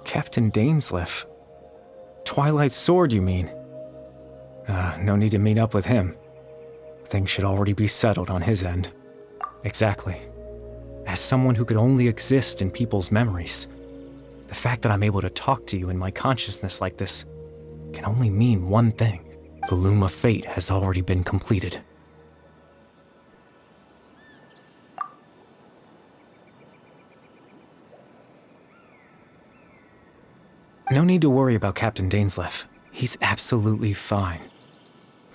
Captain Dainsleif. Twilight's sword, you mean? No need to meet up with him. Things should already be settled on his end. Exactly. As someone who could only exist in people's memories, the fact that I'm able to talk to you in my consciousness like this can only mean one thing. The loom of fate has already been completed. No need to worry about Captain Dainsleif. He's absolutely fine.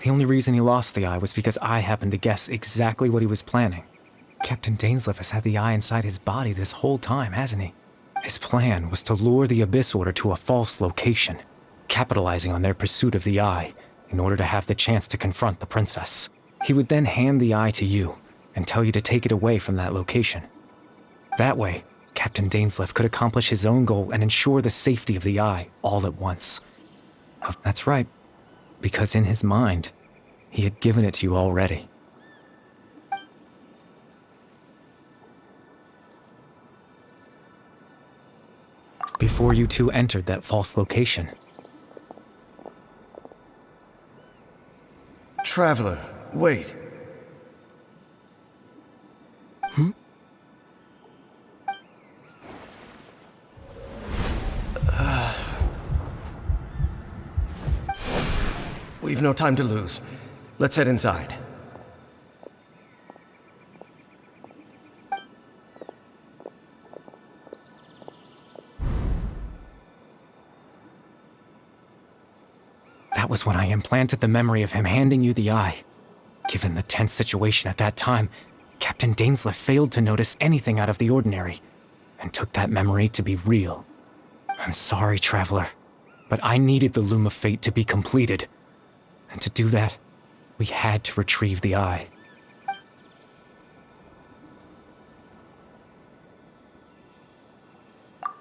The only reason he lost the eye was because I happened to guess exactly what he was planning. Captain Dainsleif has had the eye inside his body this whole time, hasn't he? His plan was to lure the Abyss Order to a false location, capitalizing on their pursuit of the eye in order to have the chance to confront the princess. He would then hand the eye to you and tell you to take it away from that location. That way, Captain Dainsleif could accomplish his own goal and ensure the safety of the eye all at once. That's right, because in his mind, he had given it to you already. Before you two entered that false location. Traveler, wait. We've no time to lose. Let's head inside. That was when I implanted the memory of him handing you the eye. Given the tense situation at that time, Captain Dainsleif failed to notice anything out of the ordinary, and took that memory to be real. I'm sorry, Traveler, but I needed the Loom of Fate to be completed. And to do that, we had to retrieve the eye.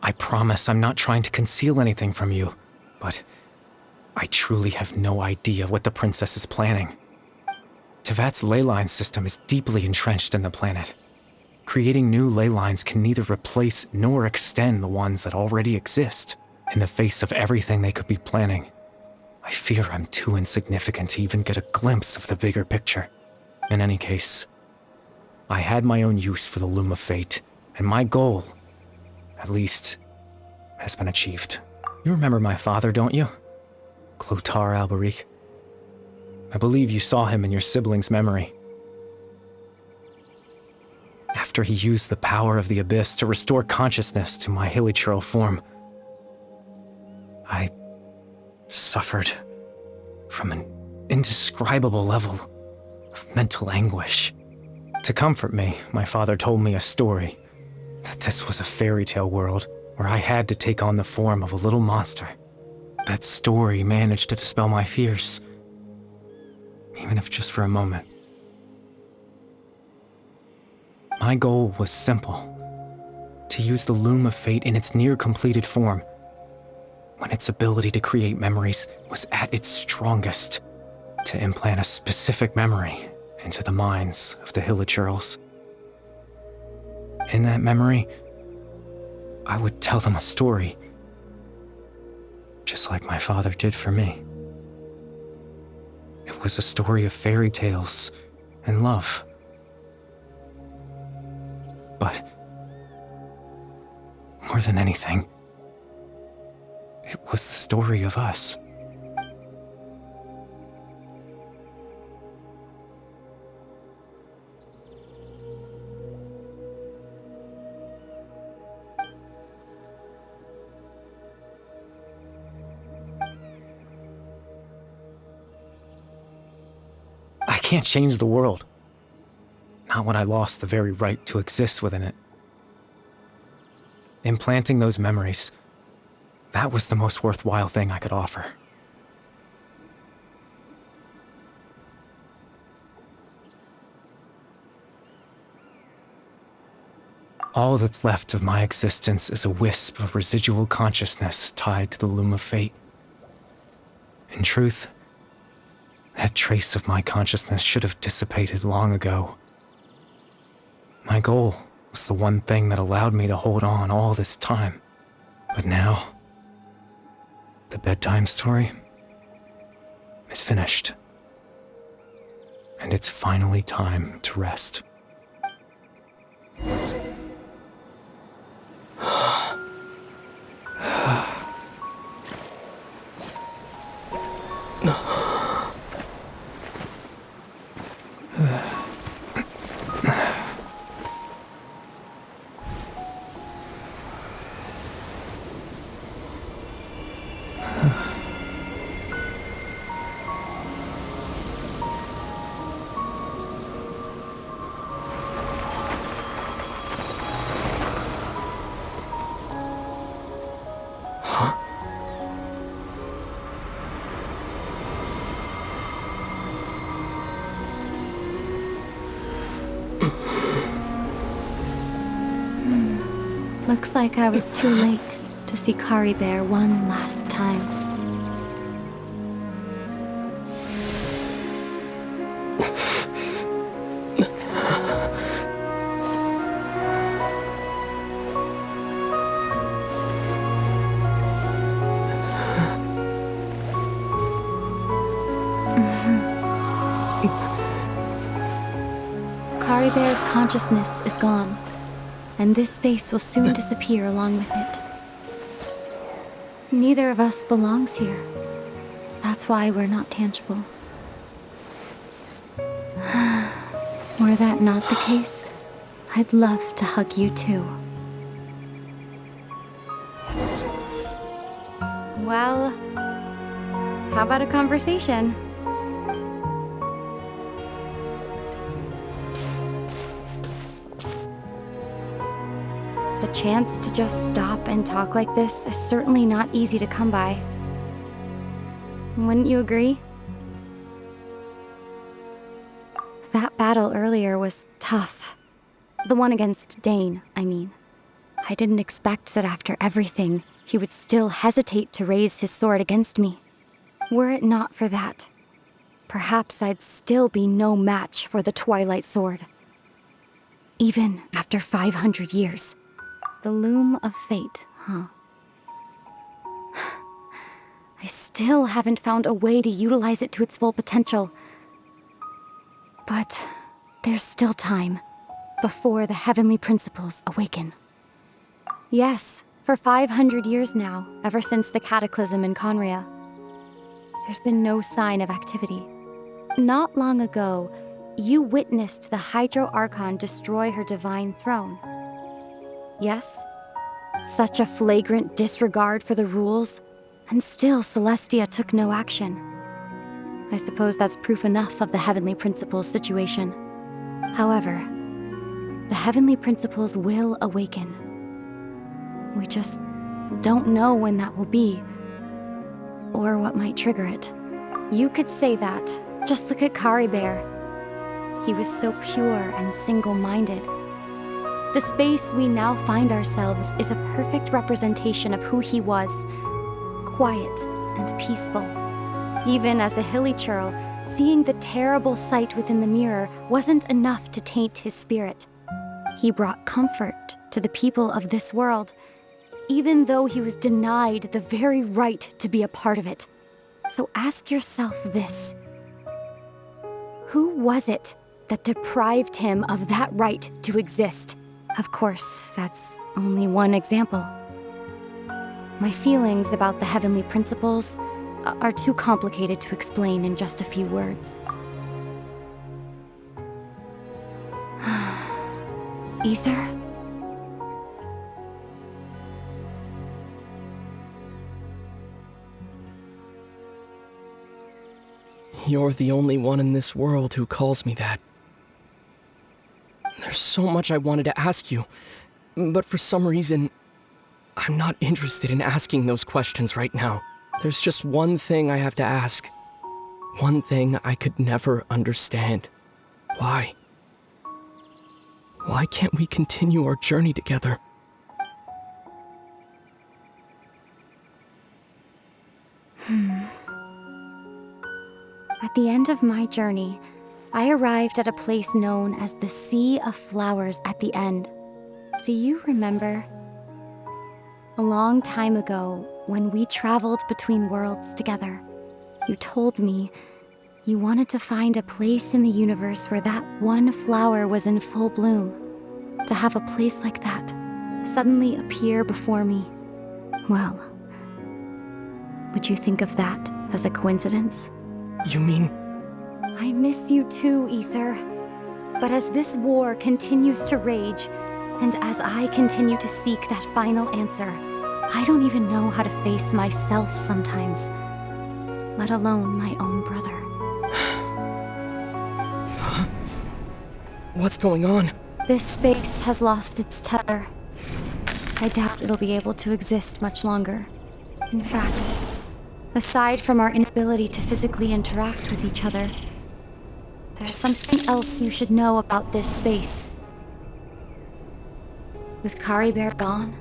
I promise I'm not trying to conceal anything from you, but I truly have no idea what the princess is planning. Tevat's ley line system is deeply entrenched in the planet. Creating new ley lines can neither replace nor extend the ones that already exist. In the face of everything they could be planning, I fear I'm too insignificant to even get a glimpse of the bigger picture. In any case, I had my own use for the Loom of Fate, and my goal, at least, has been achieved. You remember my father, don't you? Clotar Alberic. I believe you saw him in your sibling's memory. After he used the power of the Abyss to restore consciousness to my hilichurl form, I suffered from an indescribable level of mental anguish. To comfort me, my father told me a story, that this was a fairy tale world where I had to take on the form of a little monster. That story managed to dispel my fears, even if just for a moment. My goal was simple: to use the Loom of Fate in its near-completed form, when its ability to create memories was at its strongest, to implant a specific memory into the minds of the Hilichurls. In that memory, I would tell them a story, just like my father did for me. It was a story of fairy tales and love. But more than anything, it was the story of us. I can't change the world. Not when I lost the very right to exist within it. Implanting those memories, that was the most worthwhile thing I could offer. All that's left of my existence is a wisp of residual consciousness tied to the Loom of Fate. In truth, that trace of my consciousness should have dissipated long ago. My goal was the one thing that allowed me to hold on all this time. But now, the bedtime story is finished. And it's finally time to rest. Looks like I was too late to see Kari Bear one last time. Kari Bear's consciousness is gone, and this space will soon disappear along with it. Neither of us belongs here. That's why we're not tangible. Were that not the case, I'd love to hug you too. Well, how about a conversation? The chance to just stop and talk like this is certainly not easy to come by. Wouldn't you agree? That battle earlier was tough. The one against Dane, I mean. I didn't expect that after everything, he would still hesitate to raise his sword against me. Were it not for that, perhaps I'd still be no match for the Twilight Sword. Even after 500 years. The Loom of Fate, huh? I still haven't found a way to utilize it to its full potential. But there's still time before the heavenly principles awaken. Yes, for 500 years now, ever since the cataclysm in Conria, there's been no sign of activity. Not long ago, you witnessed the Hydro Archon destroy her divine throne. Yes? Such a flagrant disregard for the rules, And still, Celestia took no action. I suppose that's proof enough of the Heavenly Principles situation. However, the Heavenly Principles will awaken. We just don't know when that will be, or what might trigger it. You could say that. Just look at Caribert. He was so pure and single-minded. The space we now find ourselves is a perfect representation of who he was. Quiet and peaceful. Even as a hilly churl, seeing the terrible sight within the mirror wasn't enough to taint his spirit. He brought comfort to the people of this world, even though he was denied the very right to be a part of it. So ask yourself this. Who was it that deprived him of that right to exist? Of course, that's only one example. My feelings about the Heavenly Principles are too complicated to explain in just a few words. Ether? You're the only one in this world who calls me that. There's so much I wanted to ask you, but for some reason, I'm not interested in asking those questions right now. There's just one thing I have to ask. One thing I could never understand. Why? Why can't we continue our journey together? At the end of my journey, I arrived at a place known as the Sea of Flowers at the end. Do you remember? A long time ago, when we traveled between worlds together, you told me you wanted to find a place in the universe where that one flower was in full bloom. To have a place like that suddenly appear before me. Well, would you think of that as a coincidence? You mean... I miss you too, Ether. But as this war continues to rage, and as I continue to seek that final answer, I don't even know how to face myself sometimes, let alone my own brother. What's going on? This space has lost its tether. I doubt it'll be able to exist much longer. In fact, aside from our inability to physically interact with each other, there's something else you should know about this space. With Caribert gone,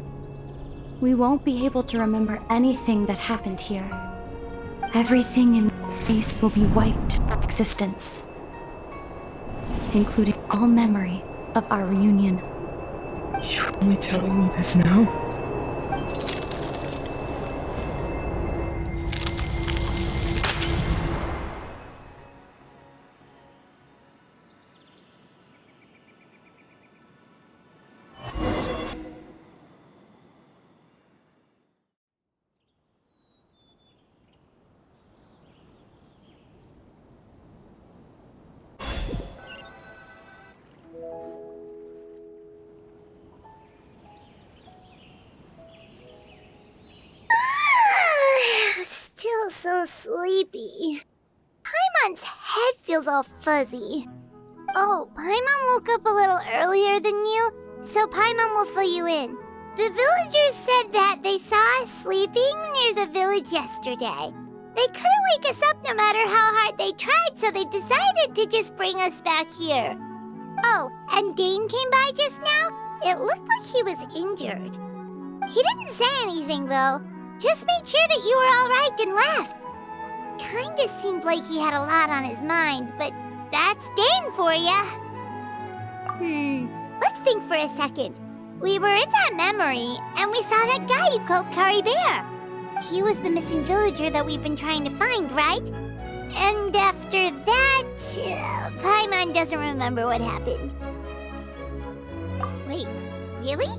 we won't be able to remember anything that happened here. Everything in this space will be wiped from existence, including all memory of our reunion. You're only telling me this now? Still so sleepy. Paimon's head feels all fuzzy. Oh, Paimon woke up a little earlier than you, so Paimon will fill you in. The villagers said that they saw us sleeping near the village yesterday. They couldn't wake us up no matter how hard they tried, so they decided to just bring us back here. Oh, and Dane came by just now. It looked like he was injured. He didn't say anything, though. Just made sure that you were all right and left. Kinda seemed like he had a lot on his mind, but that's Dane for ya. Let's think for a second. We were in that memory, and we saw that guy you called Caribert. He was the missing villager that we've been trying to find, right? And after that, Paimon doesn't remember what happened. Wait, really?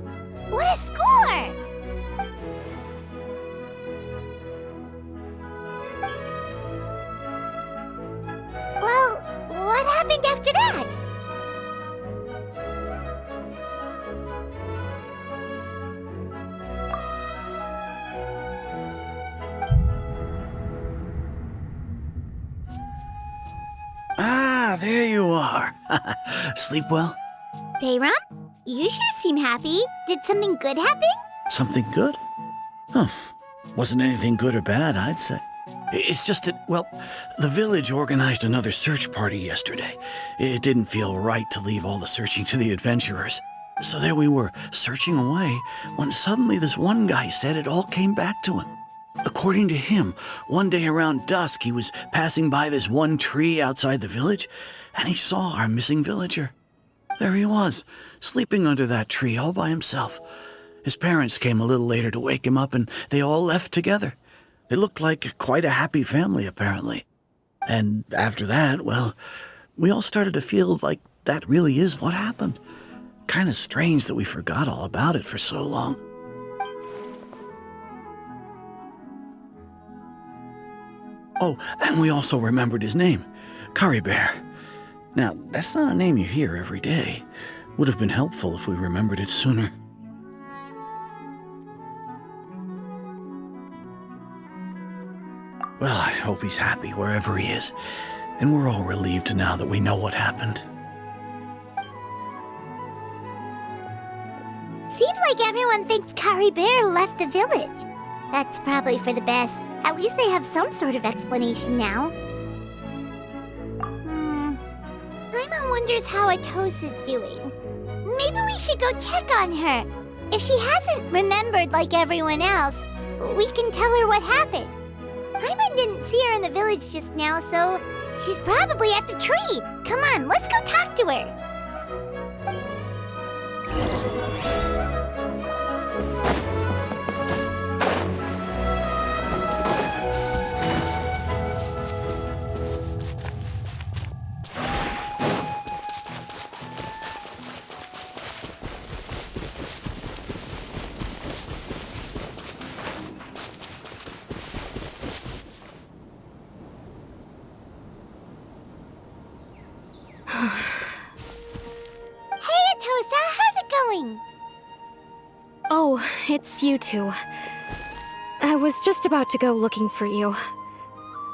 What a score! Well, what happened after that? Ah, there you are. Sleep well? Bayram, you sure seem happy. Did something good happen? Something good? Huh. Wasn't anything good or bad, I'd say. It's just that, well, the village organized another search party yesterday. It didn't feel right to leave all the searching to the adventurers. So there we were, searching away, when suddenly this one guy said it all came back to him. According to him, one day around dusk, he was passing by this one tree outside the village, and he saw our missing villager. There he was, sleeping under that tree all by himself. His parents came a little later to wake him up, and they all left together. It looked like quite a happy family, apparently. And after that, well, we all started to feel like that really is what happened. Kind of strange that we forgot all about it for so long. Oh, and we also remembered his name, Curry Bear. Now, that's not a name you hear every day. Would have been helpful if we remembered it sooner. Well, I hope he's happy wherever he is, and we're all relieved now that we know what happened. Seems like everyone thinks Curry Bear left the village. That's probably for the best. At least they have some sort of explanation now. Paimon wonders how Atosa's doing. Maybe we should go check on her. If she hasn't remembered like everyone else, we can tell her what happened. Paimon didn't see her in the village just now, so she's probably at the tree. Come on, let's go talk to her. Oh, it's you two. I was just about to go looking for you.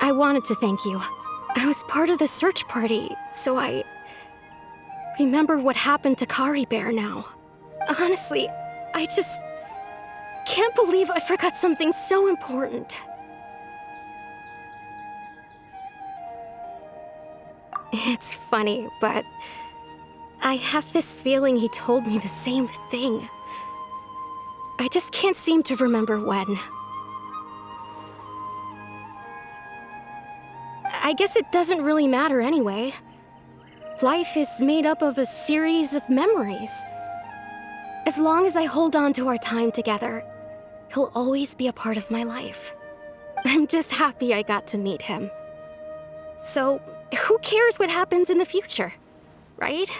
I wanted to thank you. I was part of the search party, so I remember what happened to Curry Bear now. Honestly, I just can't believe I forgot something so important. It's funny, but I have this feeling he told me the same thing. I just can't seem to remember when. I guess it doesn't really matter anyway. Life is made up of a series of memories. As long as I hold on to our time together, he'll always be a part of my life. I'm just happy I got to meet him. So, who cares what happens in the future, right?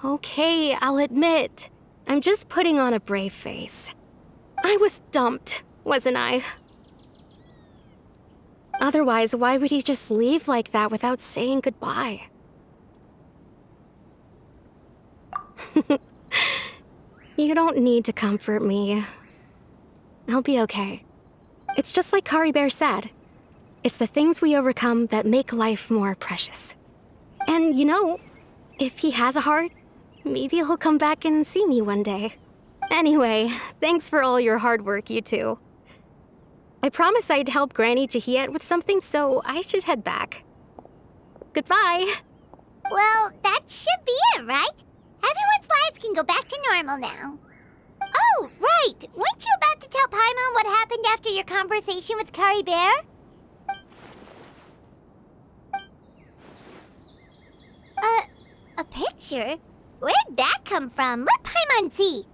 Okay, I'll admit, I'm just putting on a brave face. I was dumped, wasn't I? Otherwise, why would he just leave like that without saying goodbye? You don't need to comfort me. I'll be okay. It's just like Curry Bear said. It's the things we overcome that make life more precious. And you know, if he has a heart, maybe he'll come back and see me one day. Anyway, thanks for all your hard work, you two. I promised I'd help Granny Jahiet with something, so I should head back. Goodbye. Well, that should be it, right? Everyone's lives can go back to normal now. Oh, right! Weren't you about to tell Paimon what happened after your conversation with Curry Bear? A picture? Where'd that come from? Let Paimon see.